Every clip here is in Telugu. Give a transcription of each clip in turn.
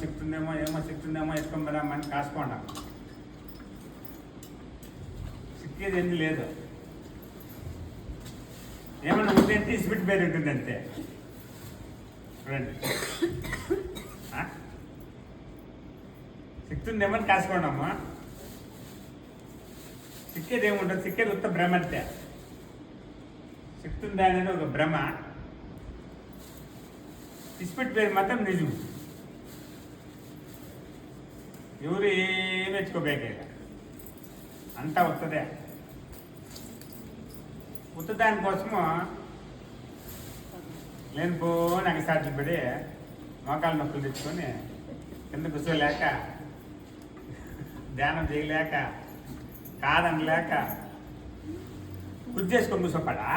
సిక్తుందేమో ఎత్తుకొని మనం కాసుకోండి. సిక్కేది ఏమీ లేదు. ఏమన్నా ఉందంటే ఇస్పిట్ పేరు ఉంటుంది అంతే. చూడండి, సిక్తుందేమో కాసుకోండి అమ్మా. సిక్కేది ఏముంటుంది? సిక్కేది ఉత్త భ్రమ అంతే. సిక్తుందా అనేది ఒక భ్రమ. ఇస్పిట్ పేరు మాత్రం నిజం. ఎవరు ఏమి మెచ్చుకోబేకే అంతా వస్తుందే. దానికోసము లేనిపో నాకు సాధ్యం పడి మోకాలు నొప్పులు తెచ్చుకొని కింద కూర్చోలేక, ధ్యానం చేయలేక, కాదనలేక కుర్చేసుకొని కూర్చోపడా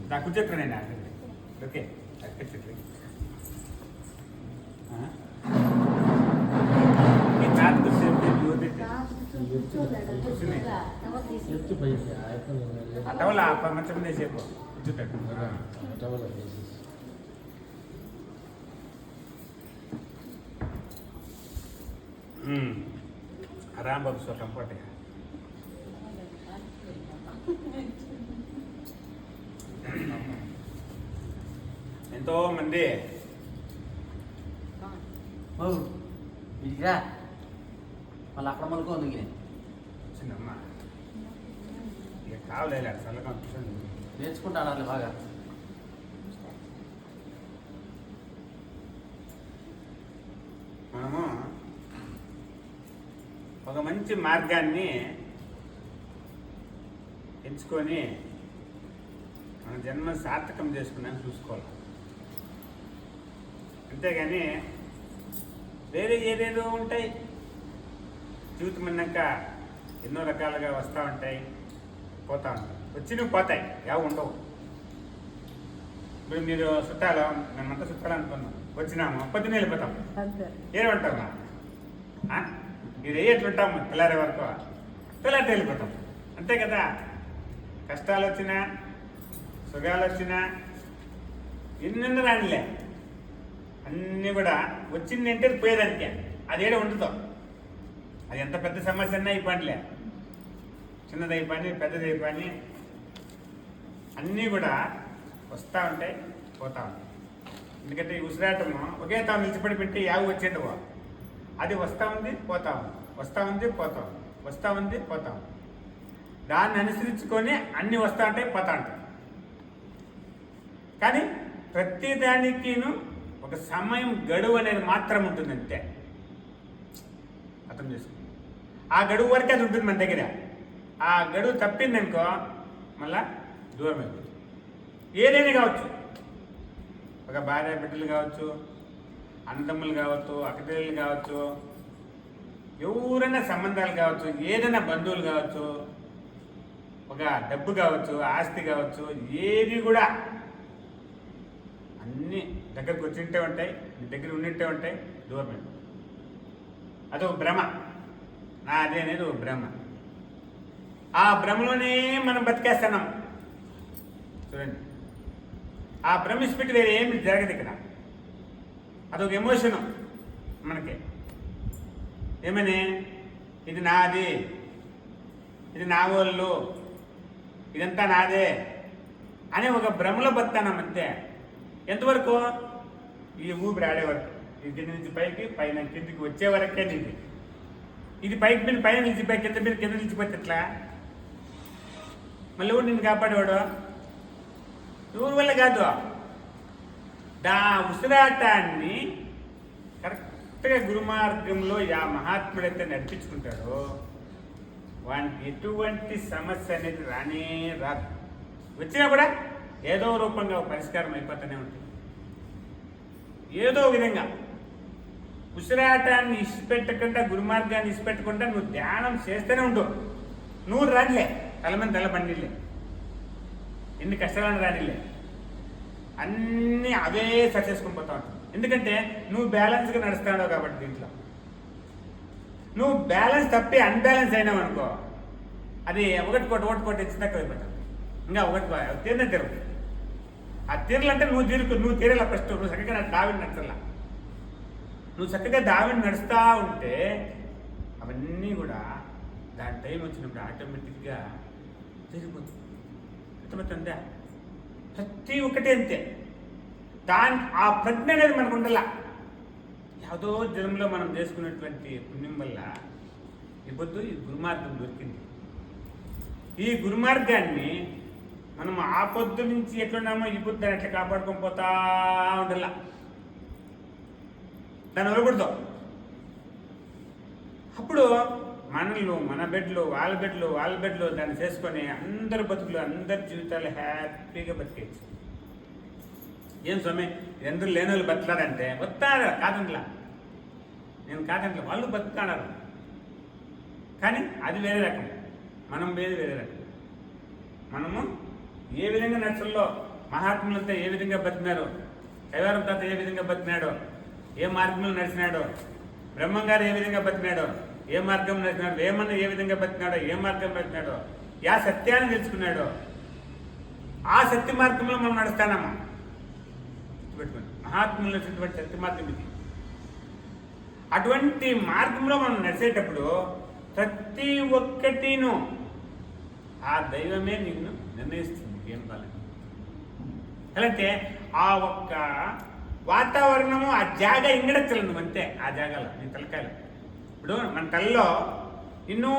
నా కుర్చెట్లు నేను ఓకే చెట్లు టవల్ మంచం మీద సేపు రాంబాబు సార్ కంఫర్ట్. ఎంతో మంది ఇదిగా మళ్ళీ అక్కడ మళ్ళీ ఉంది చిన్నమ్మా ఇక కావలేదు చల్లగా నేర్చుకుంటాను బాగా. మనము ఒక మంచి మార్గాన్ని ఎంచుకొని మన జన్మ సార్థకం చేసుకున్నాను చూసుకోవాలి. అంతేగాని వేరే ఏదేదో ఉంటాయి. జీవితం అన్నాక ఎన్నో రకాలుగా వస్తూ ఉంటాయి, పోతూ ఉంటాయి. వచ్చినవి పోతాయి, యావ ఉండవు. ఇప్పుడు మీరు చుట్టాలు, మేమంతా చుట్టాలు అనుకున్నాం, వచ్చినాము పొద్దున్న వెళ్ళిపోతాం. ఏమంటామా మీరు ఎట్లుంటాము తెల్లారే వరకు, తెల్లారి వెళ్ళిపోతాం. అంతే కదా. కష్టాలు వచ్చినా సుఖాలు వచ్చినా ఎన్నెన్నో రానిలే, అన్నీ కూడా వచ్చింది అంటే పోయేదానికే. అదేదో ఉండదు. అది ఎంత పెద్ద సమస్య అన్నా ఈ పనిలే, చిన్నది అయిపోయి పెద్దది అయిపోయి అన్నీ కూడా వస్తూ ఉంటాయి, పోతూ ఉంటాయి. ఎందుకంటే ఈ ఉసిరాటము ఒకే తాము నిలిచిపడి పెట్టి యాగు వచ్చేటవో, అది వస్తూ ఉంది పోతా ఉంది, వస్తూ ఉంది పోతా ఉంది, వస్తూ ఉంది పోతా ఉంది. దాన్ని అనుసరించుకొని అన్నీ వస్తూ ఉంటాయి, పోతా ఉంటాయి. కానీ ప్రతి దానికిను ఒక సమయం గడువు అనేది మాత్రం ఉంటుంది అంతే. అర్థం చేసుకో. ఆ గడువు వరకే అది ఉంటుంది మన దగ్గర. ఆ గడువు తప్పిందనుకో మళ్ళా దూరం అయిపోతుంది. ఏదైనా కావచ్చు, ఒక భార్య బిడ్డలు కావచ్చు, అన్నదమ్ములు కావచ్చు, అక్కచెల్లెలు కావచ్చు, ఎవరైనా సంబంధాలు కావచ్చు, ఏదైనా బంధువులు కావచ్చు, ఒక డబ్బు కావచ్చు, ఆస్తి కావచ్చు, ఏది కూడా అన్నీ దగ్గరకు వచ్చింటే ఉంటాయి, నీ దగ్గర ఉన్నట్టే ఉంటాయి, దూరం అయిపోతుంది. అదొక భ్రమ. నాది అనేది ఒక భ్రమ. ఆ భ్రమలోనే మనం బతికేస్తున్నాం. చూడండి, ఆ భ్రమిస్పెట్టి వేరే ఏమి జరగదు ఇక్కడ. అదొక ఎమోషను మనకి. ఏమని, ఇది నాది, ఇది నా వాళ్ళు, ఇదంతా నాదే అనే ఒక భ్రమలో బతున్నాం అంతే. ఎంతవరకు? ఈ ఊపిరి ఆడే వరకు. ఈ కింద నుంచి పైకి, పైన కిందికి వచ్చే వరకే నీది. ఇది పైకి మీద పైన నిలిచిపోయి కింద మీద కింద నిలిచిపోతే ఎట్లా? మళ్ళీ ఎవరు నిన్ను కాపాడేవాడు? ఎవరి వల్ల కాదు. ఉసిరాటాన్ని కరెక్ట్గా గురుమార్గంలో ఆ మహాత్ముడైతే నడిపించుకుంటాడో వానికి ఎటువంటి సమస్య అనేది రానే రాదు. వచ్చినా కూడా ఏదో రూపంగా పరిష్కారం అయిపోతూనే ఉంటుంది. ఏదో విధంగా ఉసిరాటాన్ని ఇష్టపెట్టకుండా, గురుమార్గాన్ని ఇష్టపెట్టకుండా నువ్వు ధ్యానం చేస్తూనే ఉంటావు. నువ్వు రానిలే, తలమంది తల పండిలే, ఎన్ని కష్టాలను రానిలే, అన్నీ అవే సక్సెస్కొని పోతా ఉంటావు. ఎందుకంటే నువ్వు బ్యాలెన్స్గా నడుస్తున్నావు కాబట్టి. దీంట్లో నువ్వు బ్యాలెన్స్ తప్పి అన్బ్యాలెన్స్ అయినావు అనుకో, అది ఒకటి కోటి ఇచ్చినాక అయిపోతావు. ఇంకా ఒకటి తీరనే తీరదు. ఆ తీరలంటే నువ్వు తీరాల ఫస్ట్. నువ్వు చక్కగా డావిడి నచ్చలా. నువ్వు చక్కగా దావిని నడుస్తూ ఉంటే అవన్నీ కూడా దాని టైం వచ్చినప్పుడు ఆటోమేటిక్గా జరిగిపోతుంది. అర్థమవుతుందా? ప్రతి ఒక్కటి అంతే. ఆ ప్రజ్ఞ అనేది మనకు ఉండాల. ಯಾವುದೋ జన్మలో మనం చేసుకున్నటువంటి పుణ్యం వల్ల ఈ పొద్దు ఈ గురుమార్గం దొరికింది. ఈ గురుమార్గాన్ని మనం ఆ పొద్దు నుంచి ఎట్లున్నామో ఈ పొద్దు దాన్ని ఎట్లా కాపాడుకొని పోతా ఉండాల. దాన్ని వదలకూడదు. అప్పుడు మనల్ని మన బెడ్లు వాళ్ళ బెడ్లు దాన్ని చేసుకొని అందరి బతుకులు అందరి జీవితాలు హ్యాపీగా బతికేయచ్చు. ఏం స్వామి ఎందుకు లేని వాళ్ళు బతకాలంటే వస్తారు, కాదంట్లా, నేను కాదంట్లా, వాళ్ళు బతుకుతున్నారు. కానీ అది వేరే రకం, మనం వేరే రకం. మనము ఏ విధంగా నడుచుల్లో మహాత్ములంతా ఏ విధంగా బతికినారు, కైవారం తాత ఏ విధంగా బతికినాడో, ఏ మార్గంలో నడిచినాడో, బ్రహ్మంగారు ఏ విధంగా బతికినాడో, ఏ మార్గం నడిచినాడు, వేమన్న ఏ విధంగా బతికినాడో, ఏ మార్గం బతికినాడో, యా సత్యాన్ని తెలుసుకున్నాడో ఆ సత్య మార్గంలో మనం నడుస్తానమ్మా. పెట్టుకోండి, మహాత్ములు నడిచినటువంటి సత్య మార్గం ఇది. అటువంటి మార్గంలో మనం నడిచేటప్పుడు ప్రతి ఒక్కటిను ఆ దైవమే నిన్ను నిర్ణయిస్తుంది. ఏం కాలేదు అలాంటే ఆ ఒక్క వాతావరణము, ఆ జాగా ఇంగడచ్చలను అంతే. ఆ జాగాలో నీ తలకాయలు ఇప్పుడు మన తలలో ఎన్నో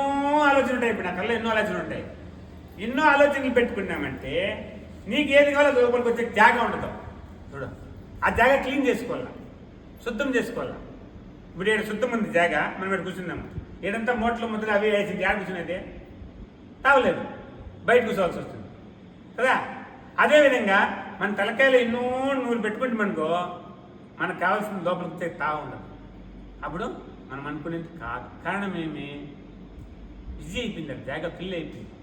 ఆలోచనలు ఉంటాయి. ఇప్పుడు నా తలలో ఎన్నో ఆలోచనలు ఉంటాయి. ఎన్నో ఆలోచనలు పెట్టుకున్నామంటే నీకు ఏది కావాలో లోపలికి వచ్చే జాగా ఉండదు. చూడు, ఆ జాగా క్లీన్ చేసుకోవాలా, శుద్ధం చేసుకోవాలా. ఇప్పుడు ఏడు శుద్ధం ఉంది జాగా, మనం ఇక్కడ కూర్చున్నాము. ఏడంతా మోట్లో ముద్దలు అవి వేసి జాగా కూర్చునేది తావలేదు, బయట కూర్చోవాల్సి వస్తుంది కదా. అదేవిధంగా మన తలకాయలు ఎన్నో నూనె పెట్టుకుంటే మనకో మనకు కావాల్సిన లోపలికి తావ ఉండదు. అప్పుడు మనం అనుకునేది కాదు. కారణం ఏమి? బిజీ అయిపోయింది, అది జాగా ఫిల్ అయిపోయింది.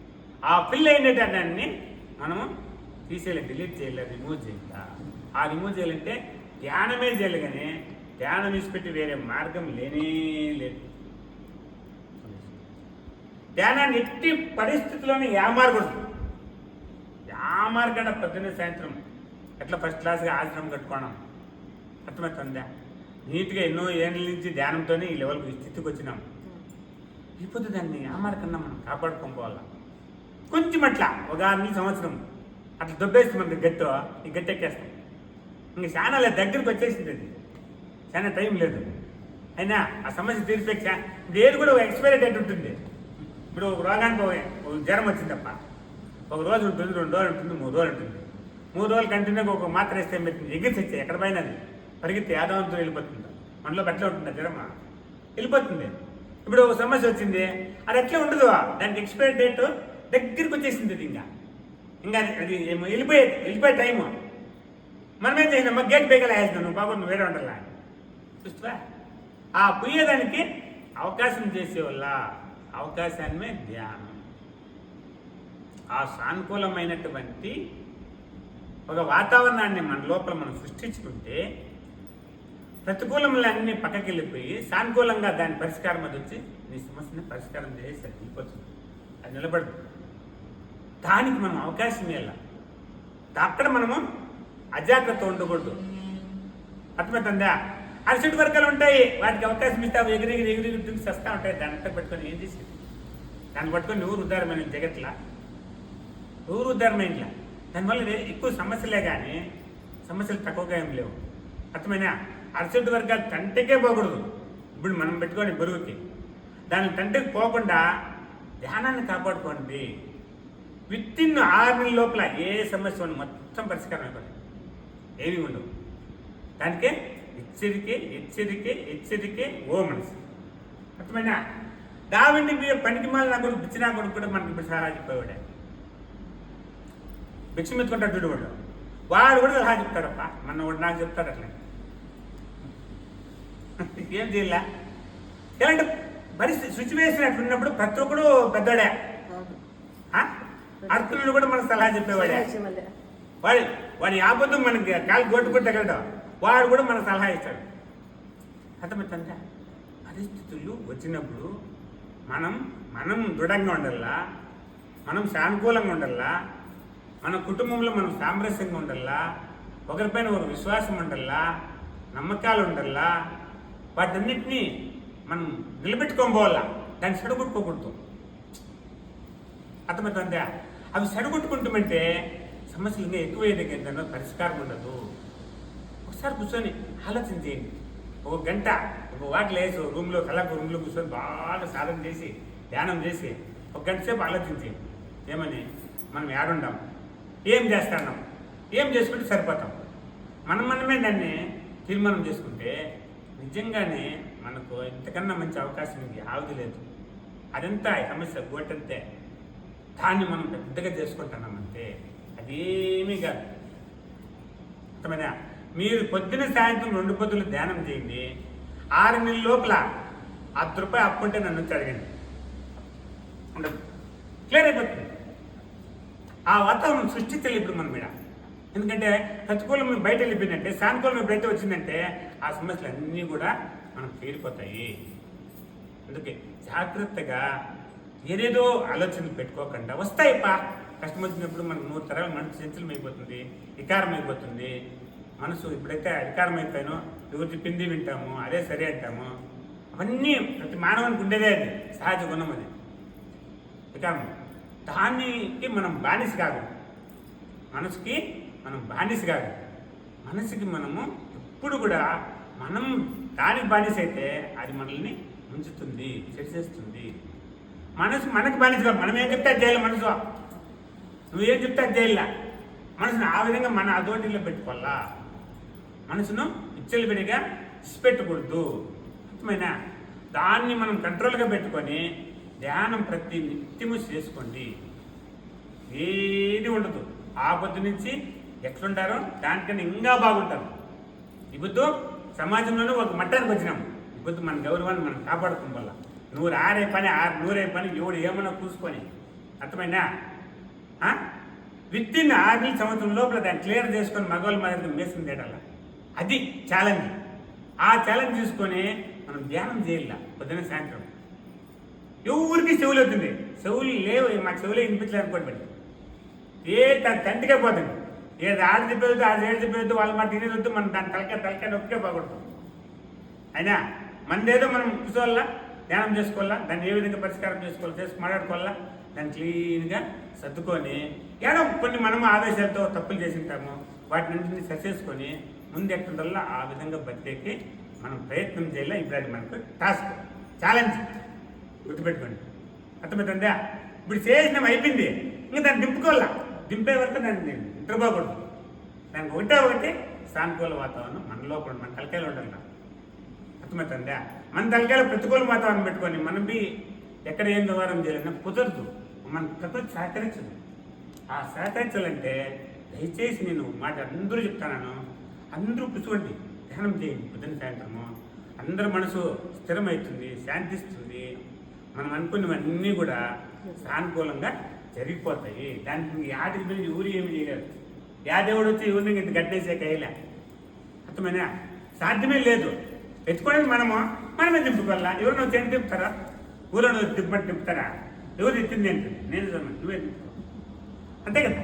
ఆ ఫిల్ అయిన దాన్ని మనము తీసేయాలి, డిలీట్ చేయాలి, రిమూవ్ చేయాలి. ఆ రిమూవ్ చేయాలంటే ధ్యానమే చేయాలి, కానీ ధ్యానం విడిచిపెట్టి వేరే మార్గం లేనే లేదు. ధ్యానాన్ని ఎట్టి పరిస్థితుల్లోనే ఏమారకూడదు. ఏమారకుండా పొద్దున్నే సాయంత్రం ఎట్లా ఫస్ట్ క్లాస్గా ఆశ్రమం కట్టుకోవడం అర్థమవుతుందా? నీట్గా ఎన్నో ఏళ్ళ నుంచి ధ్యానంతోనే ఈ లెవెల్కి స్థితికి వచ్చినాం. ఇప్పుడు దాన్ని ఏమారకన్నా మనం కాపాడుకొని పోవాలా. కొంచెం అట్లా ఒక 6 నెలల సంవత్సరం అట్లా దొబ్బేస్తే మనకి గట్టో ఈ గట్టి ఎక్కేస్తాం. ఇంక చాలా లేదు, దగ్గరికి వచ్చేసింది. అది చాలా టైం లేదు. అయినా ఆ సమస్య తీర్చేక్ష ఇప్పుడు ఏది కూడా ఒక ఎక్స్పైరీ డేట్ ఉంటుంది. ఇప్పుడు ఒక రోగానికి ఒక జ్వరం వచ్చిందప్ప, ఒక రోజు ఉంటుంది, 2 రోజులు ఉంటుంది, 3 రోజులు ఉంటుంది. 3 రోజులు కంటిన్యూగా ఒక మాత్ర వేస్తే మీరు ఎగిరిసి వచ్చాయి ఎక్కడ పైన అది పరిగెత్తి యాదవంతో వెళ్ళిపోతుంది. మనలో బట్ల ఉంటుంది జ్వరమా వెళ్ళిపోతుంది. ఇప్పుడు ఒక సమస్య వచ్చింది, అది ఎట్లా ఉండదు, దానికి ఎక్స్పైరీ డేట్ దగ్గరికి వచ్చేసింది. అది ఇంకా అది వెళ్ళిపోయే టైము. మనమేం చేసినామా గేట్ బేగలా వేసినాం, నువ్వు బాబు నువ్వు వేరే ఉండాలా చూస్తా. ఆ పోయేదానికి అవకాశం చేసే వల్ల అవకాశాన్నే ధ్యానం. ఆ సానుకూలమైనటువంటి ఒక వాతావరణాన్ని మన లోపల మనం సృష్టించుకుంటే ప్రతికూలములన్నీ పక్కకి వెళ్ళిపోయి సానుకూలంగా దాని పరిష్కారం అది వచ్చి నీ సమస్యని పరిష్కారం చేసి అది వెళ్ళిపోతుంది, అది నిలబడదు. దానికి మనం అవకాశం ఇవ్వాలి. అక్కడ మనము అజాగ్రత్త ఉండకూడదు. అర్థమవుతుందా? అరిసెట్ వర్గాలు ఉంటాయి, వాటికి అవకాశం ఇస్తావు, ఎగిరి వస్తూ ఉంటాయి. దాని అంతా పట్టుకొని ఏం చేసేది? దాన్ని పట్టుకొని ఊరు ఉద్ధారమైన జగత్లా, ఊరు ఉద్ధారమైనలా. దానివల్ల ఎక్కువ సమస్యలే కానీ సమస్యలు తక్కువగా ఏం లేవు. అర్థమైనా? అరిసెట్ వర్గాలు తంటకే పోకూడదు. ఇప్పుడు మనం పెట్టుకొని బరువుకి దాని తంటకి పోకుండా ధ్యానాన్ని కాపాడుకోండి. విత్-ఇన్ 6 నెలల లోపల ఏ సమస్య మొత్తం పరిష్కారం అయిపోతుంది, ఏమీ ఉండవు. దానికే హెచ్చరికే ఓ మనసు. అర్థమైనా? దావిండి మీరు పనికి మాల నా కొడుకు బిచ్చినా కొడుకు కూడా మనకి ఇప్పుడు సలహా చెప్పేవాడే. భిక్షం ఎత్తుకుంటాడు చూడు వాడు కూడా సలహా చెప్తాడప్ప. మొన్న వాడు నాకు చెప్తాడు అట్లా. ఏం చేయాల? ఎలాంటి పరిస్థితి సిచ్యువేషన్ అట్లా ఉన్నప్పుడు ప్రతి ఒక్కడు పెద్దవాడే. అర్థులు కూడా మనకు సలహా చెప్పేవాడే. వాడి ఆపొద్దు మనకి కాలు కొట్టుకుంటగలడు, వాడు కూడా మనకు సలహా ఇస్తాడు. అర్థమవుతుందా? పరిస్థితులు వచ్చినప్పుడు మనం దృఢంగా ఉండాలా, మనం సానుకూలంగా ఉండాలా, మన కుటుంబంలో మనం సామరస్యంగా ఉండాలా, ఒకరిపైన ఒక విశ్వాసం ఉండాలా, నమ్మకాలు ఉండాలా, వాటన్నిటినీ మనం నిలబెట్టుకొని పోవాలా, దాన్ని చెడగొట్టుకోకూడదు. అర్థమవుతుందా? అవి చెడగొట్టుకుంటామంటే సమస్యలు ఇంకా ఎక్కువయ్యేది, దానిలో పరిష్కారం ఉండదు. ఒకసారి కూర్చొని ఆలోచన చేయండి. ఒక గంట ఒక వాటిలో వేసి రూమ్లో రూమ్లో కూర్చొని బాగా సాధన చేసి ధ్యానం చేసి ఒక గంట సేపు ఆలోచించి ఏమని మనం ఏడుంటాం, ఏం చేస్తున్నాం, ఏం చేసుకుంటే సరిపోతాం, మనమే దాన్ని తీర్మానం చేసుకుంటే నిజంగానే మనకు ఇంతకన్నా మంచి అవకాశం ఇది యావది లేదు. అదంతా ఈ సమస్య గోటంతే. దాన్ని మనం పెద్దగా చేసుకుంటున్నామంటే అదేమీ కాదు. అర్థమైనా? మీరు పొద్దున సాయంత్రం 2 పొద్దులు ధ్యానం చేయండి. 6 నెలల లోపల ₹10 అప్పుంటే నన్ను వచ్చి అడగండి, ఉండదు, క్లియర్ అయిపోతుంది. ఆ వాతావరణం సృష్టించాలి ఇప్పుడు మనం మీద. ఎందుకంటే ప్రతికూలం బయట వెళ్ళిపోయిందంటే, సానుకూలం బయట వచ్చిందంటే ఆ సమస్యలు అన్నీ కూడా మనం తీరిపోతాయి. అందుకే జాగ్రత్తగా ఏదేదో ఆలోచనలు పెట్టుకోకుండా వస్తాయిపా. కష్టం వచ్చినప్పుడు మనం 100 తరాలు మనసు చంచలం అయిపోతుంది, వికారం అయిపోతుంది. మనసు ఎప్పుడైతే అధికారం అయిపోయానో ఎవరు చెప్పింది వింటాము, అదే సరే అంటాము. అవన్నీ ప్రతి మానవునికి ఉండేదే, అది సహజ గుణం, అది వికారం. దానికి మనం బానిస కాదు, మనసుకి మనం బానిస కాదు. మనసుకి మనము ఎప్పుడు కూడా మనం దానికి బానిస అయితే అది మనల్ని ఉంచుతుంది, చేసేస్తుంది. మనసు మనకు బానిస కాదు. మనం ఏం చెప్తే అది చేయాలి. మనసు నువ్వేం చెప్తే అది చేయాల. మనసును ఆ విధంగా మన అదోటిలో పెట్టుకోవాలా. మనసును విచ్చలవిడిగా ఇచ్చిపెట్టకూడదు. అర్థమైనా? దాన్ని మనం కంట్రోల్గా పెట్టుకొని ధ్యానం ప్రతి నిత్యము చేసుకోండి. ఏది ఉండదు. ఆ పొద్దు నుంచి ఎట్లుంటారో దానికన్నా ఇంకా బాగుంటారు. ఇప్పుడు సమాజంలోనూ ఒక మట్టానికి వచ్చినాము. ఇప్పుడు మన గౌరవాన్ని మనం కాపాడుకోం వల్ల నూరు ఆరే పని ఎవడు ఏమన్నా కూసుకొని. అర్థమైనా? విత్ ఇన్ 6 నెలల సంవత్సరం లోపల దాన్ని క్లియర్ చేసుకొని మగవాళ్ళ మాదిరిగా మేసం తేడాల. అది ఛాలెంజ్. ఆ ఛాలెంజ్ తీసుకొని మనం ధ్యానం చేయాల పొద్దున సాయంత్రం. ఎవరికి చెవులు అవుతుంది, చెవులు లేవు, మా చెవులే వినిపించలేదు అనుకోండి. ఏ తంటికే పోతుంది. ఏది ఆడ చెప్పేది ఆడ ఏడు చెప్పేది వాళ్ళ మాట తినేది మనం దాని తలకాయ నొక్కే పోకూడదు. అయినా మనదేదో మనం కూర్చోవాలా, ధ్యానం చేసుకోవాలా, దాన్ని ఏ విధంగా పరిష్కారం చేసి మాట్లాడుకోవాలా, దాన్ని క్లీన్గా సర్దుకొని ఏదో కొన్ని మనము ఆవేశాలతో తప్పులు చేసింటాము, వాటిని సరిచేసుకొని ముందు ఎక్కడల్లా ఆ విధంగా బతికేకి మనం ప్రయత్నం చేయాలి. ఇప్పుడు అది మనకు టాస్క్, ఛాలెంజ్. గుర్తుపెట్టుకోండి. అర్థమవుతుందా? ఇప్పుడు చేసినాం, అయిపోయింది. ఇంకా దాన్ని దింపుకోవాలా. దింపే వరకు దాన్ని నిద్రపోకూడదు. దానికి ఒకటి సానుకూల వాతావరణం మన లోపల, మన తలకాయలో ఉండాలి. అర్థమవుతుందా? మన తలకాయలో ప్రతికూల వాతావరణం పెట్టుకొని మనం ఎక్కడ ఏం వ్యవహారం చేయాలన్నా కుదరదు. మన ప్రకృతి సహకరించదు. ఆ సహకరించాలంటే దయచేసి నేను మాట అందరూ చెప్తాను, అందరూ కూర్చోండి, ధ్యానం చేయండి పొద్దున్న సాయంత్రము. అందరూ మనసు స్థిరమవుతుంది, శాంతిస్తుంది. మనం అనుకున్నవన్నీ కూడా సానుకూలంగా జరిగిపోతాయి. దానికి యాటికి మీద ఊరి ఏమి చేయలేదు. దేవుడు వచ్చి ఊరిని ఇంత గట్టేసే కయ్యలే. అర్థమైనా? సాధ్యమే లేదు. ఎత్తుకోవడానికి మనమే దింపుకోవాలా. ఎవరు నువ్వు చేతి తిప్పుతారా? ఊళ్ళో నువ్వు తిప్పుతారా? ఎవరు ఎత్తింది అంటే నేను నువ్వే దింపుకో, అంతే కదా.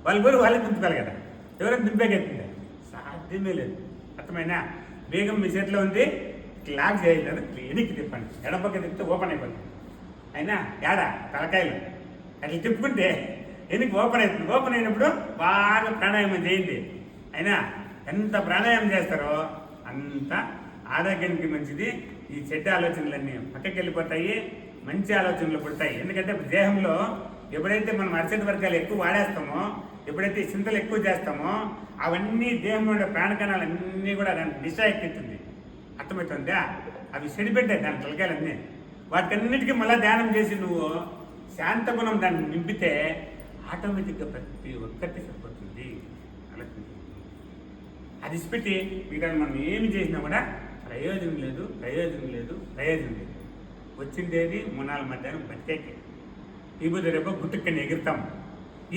వాళ్ళ ఊరు వాళ్ళే దింపుకోవాలి కదా. ఎవరైనా దింపేకెత్తిందా? సాధ్యమే లేదు. అర్థమైనా? వేగం మీ చేతిలో ఉంది, క్లాక్ చేయలేదు, ఎనికి తిప్పండి. ఎడపక్క తిప్పితే ఓపెన్ అయిపోతుంది. అయినా ఏడా తలకాయలు అట్లా తిప్పుకుంటే ఎనికి ఓపెన్ అవుతుంది. ఓపెన్ అయినప్పుడు బాగా ప్రాణాయామం చేయండి. అయినా ఎంత ప్రాణాయామం చేస్తారో అంత ఆరోగ్యానికి మంచిది. ఈ చెడ్డ ఆలోచనలన్నీ పక్కకి వెళ్ళిపోతాయి, మంచి ఆలోచనలు పుడతాయి. ఎందుకంటే దేహంలో ఎప్పుడైతే మనం అరిసెట్ వర్గాలు ఎక్కువ వాడేస్తామో, ఎప్పుడైతే చింతలు ఎక్కువ చేస్తామో అవన్నీ దేహంలో ఉండే ప్రాణకణాలన్నీ కూడా దాన్ని దిశ ఎక్కిస్తుంది. అర్థమవుతుందా? అవి చెడిపెట్టాయి దాని తలకాయలన్నీ. వాటికన్నిటికీ మళ్ళీ ధ్యానం చేసి నువ్వు శాంత గుణం దాన్ని నింపితే ఆటోమేటిక్గా ప్రతి ఒక్కటి సరిపోతుంది. అది ఇచ్చిపెట్టి మిగతా మనం ఏమి చేసినా కూడా ప్రయోజనం లేదు. వచ్చిందేది మునాల మధ్యాహ్నం బతికేకే. ఈ బుద్ధి రేపు గుట్టుక్కని ఎగురుతాం.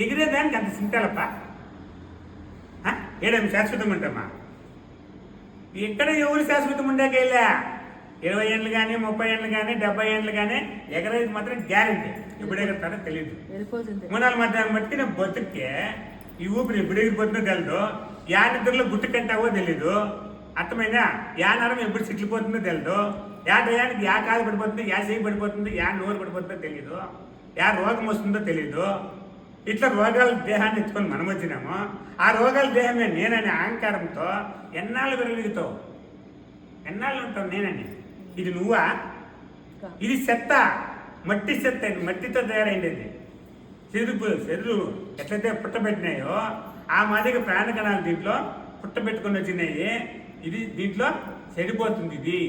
ఎగిరేదానికి అంత సింటాలప్ప. ఏడేమి శాశ్వతం ఉంటామా? ఎక్కడ ఎవరు శాశ్వతం ఉండేకెళ్ళా? 20 ఏళ్ళు కానీ 30 ఏళ్ళు కానీ 70 ఏళ్ళు కానీ ఎగరేది మాత్రం గ్యారెంటీ. ఎప్పుడు ఎగురుతారో తెలియదు. మునాల మధ్యాహ్నం బట్టి నేను బతుక్కే ఈ ఊపిరి ఎప్పుడు ఎగిరిపోతుందో తెలియదు. నిద్రలో గుట్టు కంటావో తెలీదు. అర్థమైనా యా నరం ఎప్పుడు చిట్లిపోతుందో తెలియదు, యా టయానికి యా కాలు పడిపోతుంది, యా చేయి పడిపోతుంది, యా నోరు పడిపోతుందో తెలియదు, యా రోగం వస్తుందో తెలియదు. ఇట్లా రోగాల దేహాన్ని ఎత్తుకొని మనం వచ్చినాము. ఆ రోగాల దేహమే నేననే అహంకారంతో ఎన్నాళ్ళు వెలుగుతావు, ఎన్నాళ్ళు ఉంటావు నేనని. ఇది నువ్వా? ఇది చెత్త, మట్టి చెత్త, మట్టితో తయారైంది. శరీరు ఎట్లయితే పుట్టబెట్టినాయో ఆ మాదిరిగా ప్రాణ కణాలు దీంట్లో పుట్టబెట్టుకొని వచ్చినాయి. ఇది దీంట్లో చెడిపోతుంది, ఇది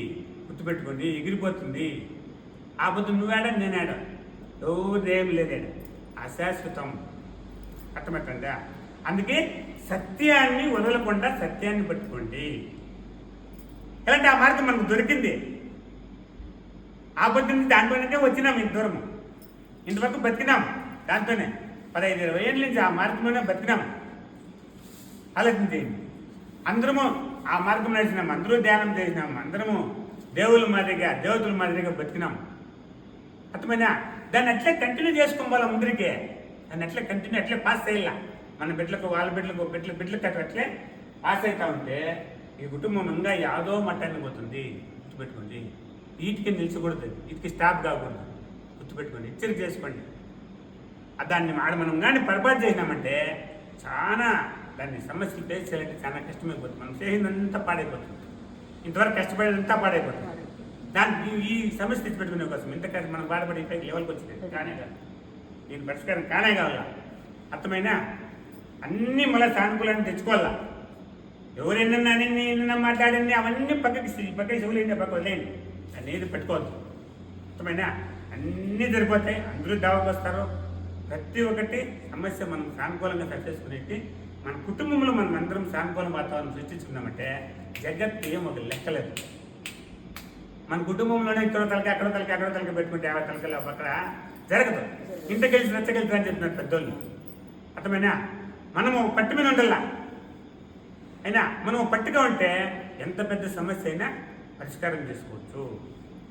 గుర్తుపెట్టుకోండి, ఎగిరిపోతుంది. ఆ పొద్దు నువ్వేడా నేనేడా, ఎవరేం లేదేడా, అశాశ్వతం. అర్థమవుతుందా? అందుకే సత్యాన్ని వదలకుండా సత్యాన్ని పట్టుకోండి. ఎలాంటి ఆ మార్గం మనకు దొరికింది. ఆ పొద్దు నుంచి దాంట్లోనే వచ్చినాం ఇంత దూరము, ఇంతవరకు బతికినాం దాంతోనే. 15-20 ఏళ్ళ నుంచి ఆ మార్గంలోనే బతికినాం. ఆలోచించేయండి. అందరము ఆ మార్గం నడిచినాం, అందరూ ధ్యానం చేసినాం, అందరము దేవుళ్ళ మాదిరిగా దేవతల మాదిరిగా బతికినాం. అర్థమైనా? దాన్ని అట్లే కంటిన్యూ చేసుకోవాలి ముందరికే. దాన్ని అట్లే కంటిన్యూ అట్లే పాస్ చేయాల. మన బిడ్డలకు వాళ్ళ బిడ్డలకు బిడ్డలకు అట్లే పాస్ అవుతా ఉంటే ఈ కుటుంబం ఇంకా యాదో మట్టాన్ని పోతుంది. గుర్తుపెట్టుకోండి. వీటికి నిలిచకూడదు, వీటికి స్టాప్ కాకూడదు. గుర్తుపెట్టుకోండి, హెచ్చరిక చేసుకోండి. దాన్ని మనం కానీ పొరపాటు చేసినామంటే చాలా దాన్ని సమస్యలు ఫేస్ చేయాలంటే చాలా కష్టమైపోతుంది. మనం చేసిందంతా పాడైపోతుంది, ఇంతవరకు కష్టపడేదంతా పాడైపోతుంది. దానికి ఈ సమస్య తెచ్చిపెట్టుకునే కోసం ఇంతకాదు మనం బాధపడి పైకి లెవెల్కి వచ్చింది కానే కాదు. దీని పరిష్కారం కానే కావాలా. అర్థమైనా? అన్నీ మళ్ళీ సానుకూలాన్ని తెచ్చుకోవాలా. ఎవరెన్న నిన్న మాట్లాడండి అవన్నీ పక్కకి చెవులేండి, పక్క వదిలేయండి. దాన్ని ఏది పెట్టుకోవద్దు. అర్థమైనా? అన్నీ సరిపోతాయి, అందరూ దావాకు వస్తారు. ప్రతి ఒక్కటి సమస్య మనం సానుకూలంగా సరిచేసుకునేది. మన కుటుంబంలో మనం అందరం సానుకూల వాతావరణం సృష్టించుకున్నామంటే జగత్తు ఏం ఒక లెక్కలేదు. మన కుటుంబంలోనే ఇక్కడో తలకి అక్కడో తలకి పెట్టుకుంటే 50 తలకలు అక్కడ జరగదు. ఇంటికెళ్ళి రచ్చగెళ్తా అని చెప్పినారు పెద్దోళ్ళు. అర్థమైనా? మనము పట్టు మీద ఉండాల. అయినా మనం పట్టుగా ఉంటే ఎంత పెద్ద సమస్య అయినా పరిష్కారం చేసుకోవచ్చు.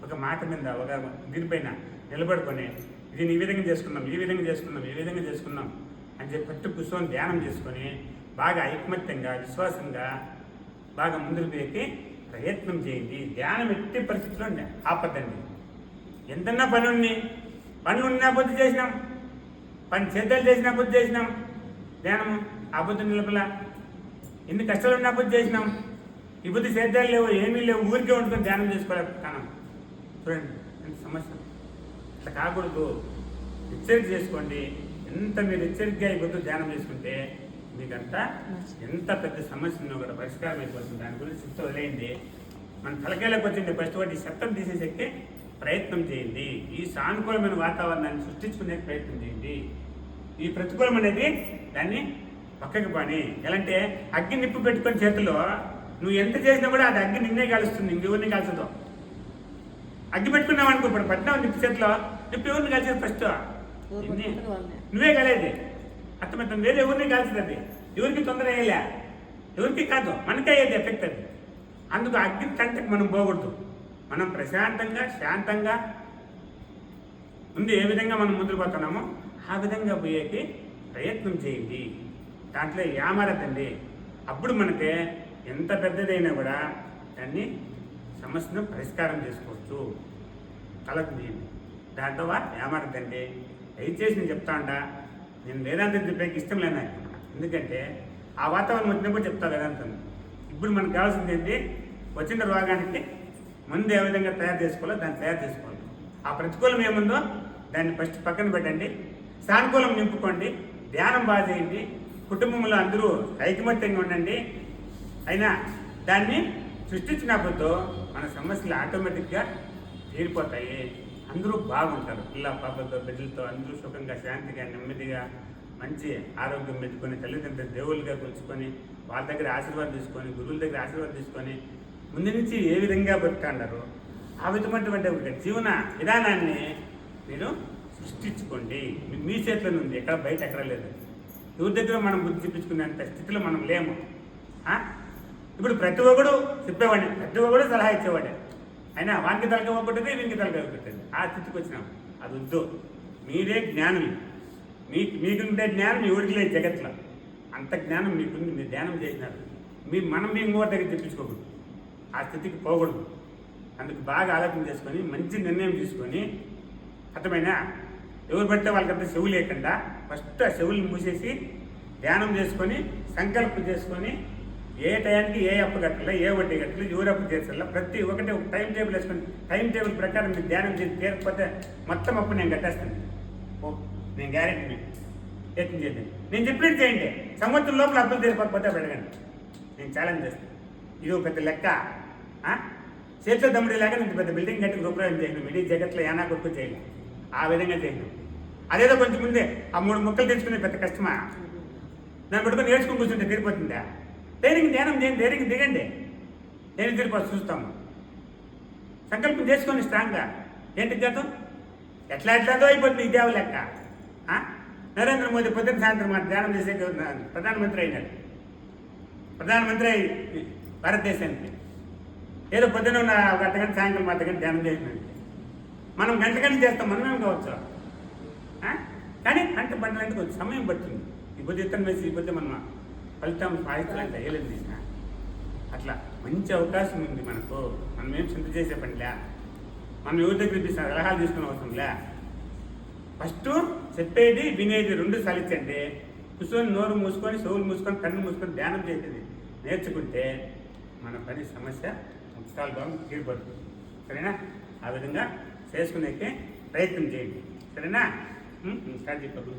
ఒక మాట మీద ఒక దీనిపైన నిలబడుకొని దీన్ని ఈ విధంగా చేసుకున్నాం, ఈ విధంగా చేసుకున్నాం, ఈ విధంగా చేసుకున్నాం అని చెప్పి పట్టు కూర్చొని ధ్యానం చేసుకొని బాగా ఐకమత్యంగా విశ్వాసంగా బాగా ముందుకు పోయి ప్రయత్నం చేయండి. ధ్యానం ఎట్టి పరిస్థితుల్లో ఆపద్దండి. ఎంతన్నా పనులు ఉన్నా బుద్ధి చేసినాం, పని చేద్దలు చేసినా బుద్ధి చేసినాం. ధ్యానం ఆ బుద్ధి నిలబల ఎన్ని కష్టాలు ఉన్నా బుద్ధి చేసినాం. ఈ బుద్ధి చేద్దాలు లేవు, ఏమీ లేవు, ఊరికే ఉంటుంది ధ్యానం చేసుకోలేకపోతున్నాం. చూడండి ఎంత సమస్య. అట్లా కాకూడదు. హెచ్చరిక చేసుకోండి. ఎంత మీరు హెచ్చరికగా అయిపోతూ ధ్యానం చేసుకుంటే మీకంతా ఎంత పెద్ద సమస్యను కూడా పరిష్కారం అయిపోతుంది. దాని గురించి చెప్తూ వదిలేయండి. మన తలకాయలకు వచ్చింది ఫస్ట్ వాటి శబ్దం తీసేసరికి ప్రయత్నం చేయండి. ఈ సానుకూలమైన వాతావరణాన్ని సృష్టించుకునే ప్రయత్నం చేయండి. ఈ ప్రతికూలం అనేది దాన్ని పక్కకి పని. ఎలాంటే అగ్గి నిప్పు పెట్టుకొని చేతిలో నువ్వు ఎంత చేసినా కూడా అది అగ్గి నిన్నే కాలుస్తుంది, ఇంకెవరిని కాల్చదు. అగ్గి పెట్టుకున్నావు అనుకో, ఇప్పుడు పట్టినావు నిప్పు చేతిలో, నిప్పు ఎవరిని కాల్చేది? ఫస్ట్ నువ్వే కాలేదు. అర్థమవుతుంది. వేరే ఎవరిని కాల్చదు. అది ఎవరికి తొందర అయ్యేలే, ఎవరికి కాదు, మనకే అయ్యేది ఎఫెక్ట్ అది. అందుకు అగ్ని కంటకు మనం పోకూడదు. మనం ప్రశాంతంగా శాంతంగా ముందు ఏ విధంగా మనం ముందుకు పోతున్నామో ఆ విధంగా పోయేకి ప్రయత్నం చేయండి. దాంట్లో ఏమారద్దండి. అప్పుడు మనకి ఎంత పెద్దదైనా కూడా దాన్ని సమస్యను పరిష్కారం చేసుకోవచ్చు. కలకు తీయండి. దాంట్లో ఏమారద్దండి. దయచేసి నేను చెప్తా ఉంటా. నేను వేదాంతం చెప్పేకి ఇష్టం లేనా, ఎందుకంటే ఆ వాతావరణం వచ్చినప్పుడు చెప్తా వేదాంతం. ఇప్పుడు మనకు కావాల్సింది ఏంటి? వచ్చిన రోగానికి ముందు ఏ విధంగా తయారు చేసుకోవాలో దాన్ని తయారు చేసుకోవాలి. ఆ ప్రతికూలం ఏముందో దాన్ని ఫస్ట్ పక్కన పెట్టండి, సానుకూలం నింపుకోండి, ధ్యానం బాగా చేయండి, కుటుంబంలో అందరూ ఐకమత్యంగా ఉండండి. అయినా దాన్ని సృష్టించినప్పుడు మన సమస్యలు ఆటోమేటిక్గా తీరిపోతాయి. అందరూ బాగుంటారు. పిల్ల పాపలతో బిడ్డలతో అందరూ సుఖంగా శాంతిగా నెమ్మదిగా మంచి ఆరోగ్యం పెట్టుకొని తల్లిదండ్రులు దేవుళ్ళుగా కొలుచుకొని వాళ్ళ దగ్గర ఆశీర్వాదం తీసుకొని గురువుల దగ్గర ఆశీర్వాదం తీసుకొని ముందు నుంచి ఏ విధంగా బతుకుతాడారో ఆ విధమైనటువంటి ఒక జీవన విధానాన్ని మీరు సృష్టించుకోండి. మీ చేతిలో ఉంది, ఎక్కడ బయట ఎక్కడ లేదు. ఎవరి దగ్గర మనం బుద్ధి చూపించుకునేంత స్థితిలో మనం లేము. ఇప్పుడు ప్రతి ఒక్కడు చెప్పేవాడిని, ప్రతి ఒక్కడు సలహా ఇచ్చేవాడే. అయినా వానికి తలక ఒకటి వీనికి తలక ఒకటి. ఆ స్థితికి వచ్చినాం. అది వద్దు. మీరే జ్ఞానం. మీకుండే జ్ఞానం ఎవరికి లేదు జగత్లో. అంత జ్ఞానం మీకుంది. మీరు ధ్యానం చేసినారు. మనం మీ ఇంకోటి దగ్గర తెప్పించుకోకూడదు. ఆ స్థితికి పోకూడదు. అందుకు బాగా ఆలోచన చేసుకొని మంచి నిర్ణయం తీసుకొని, అర్థమైనా ఎవరు పడితే వాళ్ళకంతా చెవు లేకుండా ఫస్ట్ ఆ చెవుల్ని మూసేసి ధ్యానం చేసుకొని సంకల్పం చేసుకొని ఏ టయానికి ఏ అప్పు కట్టాలి, ఏ వడ్డీ కట్టాలి, ఎవరు అప్పు చేర్చాలి, ప్రతి ఒక్కటి ఒక టైం టేబుల్ వేసుకొని టైం టేబుల్ ప్రకారం మీరు ధ్యానం చేసి తీరకపోతే మొత్తం అప్పు నేను కట్టేస్తాను. ఓ నేను గ్యారెంటీ మీకు యత్నం చేయండి. నేను చెప్పినట్టు చేయండి. సంవత్సరం లోపల అప్పులు తీసుకోకపోతే అడగండి. నేను ఛాలెంజ్ చేస్తాను. ఇది ఒక పెద్ద లెక్క. చేతిలో దమ్ముడిలాగా నేను పెద్ద బిల్డింగ్ కట్టి రూపాయలు చేయను. ఇడీ జగత్లో ఏనా కొడుకు చేయను. ఆ విధంగా చేయను. అదేదో కొంచెం ముందే ఆ 3 ముక్కలు తెచ్చుకునే పెద్ద కష్టమా? దాన్ని పట్టుకొని నేర్చుకుని కూర్చుంటే తీరిపోతుందా? ధైర్యం ధ్యానం చేయండి, ధైర్యం దిగండి. నేను తీరిపోతే చూస్తాము. సంకల్పం చేసుకొని స్ట్రాంగ్గా. ఏంటి గతం ఎట్లాదో అయిపోతుంది. ఇదే లెక్క. నరేంద్ర మోదీ పొద్దున్న సాయంత్రం మాట ధ్యానం చేసే ప్రధానమంత్రి అయినాడు. ప్రధానమంత్రి భారతదేశానికి ఏదో పొద్దున్న ఉన్న ఒక అర్ధగంట సాయంత్రం అర్ధగంట ధ్యానం చేసినాడు. మనం గంటలు చేస్తాం, మనమేం కావచ్చు. కానీ అంటే పంటలంటే కొంచెం సమయం పడుతుంది. ఈ పొద్దు ఇత్తనం వేసి ఈ పొద్దు మనం ఫలితం సాధించాలంటే వేయలేదు తీసిన. అట్లా మంచి అవకాశం ఉంది మనకు. మనం ఏం చింత చేసే పనిలే. మనం ఎవరి దగ్గర సలహాలు తీసుకునే అవసరంలే. ఫస్ట్ చెప్పేది వినేది 2 సాలించండి. కూర్చొని నోరు మూసుకొని చెవులు మూసుకొని కన్ను మూసుకొని ధ్యానం చేసేది నేర్చుకుంటే మన పని సమస్య ముఖ్యాలు బాగా తీరిపోతుంది. సరేనా? ఆ విధంగా చేసుకునేకే ప్రయత్నం చేయండి. సరేనా? స్టార్ట్ చెప్పు.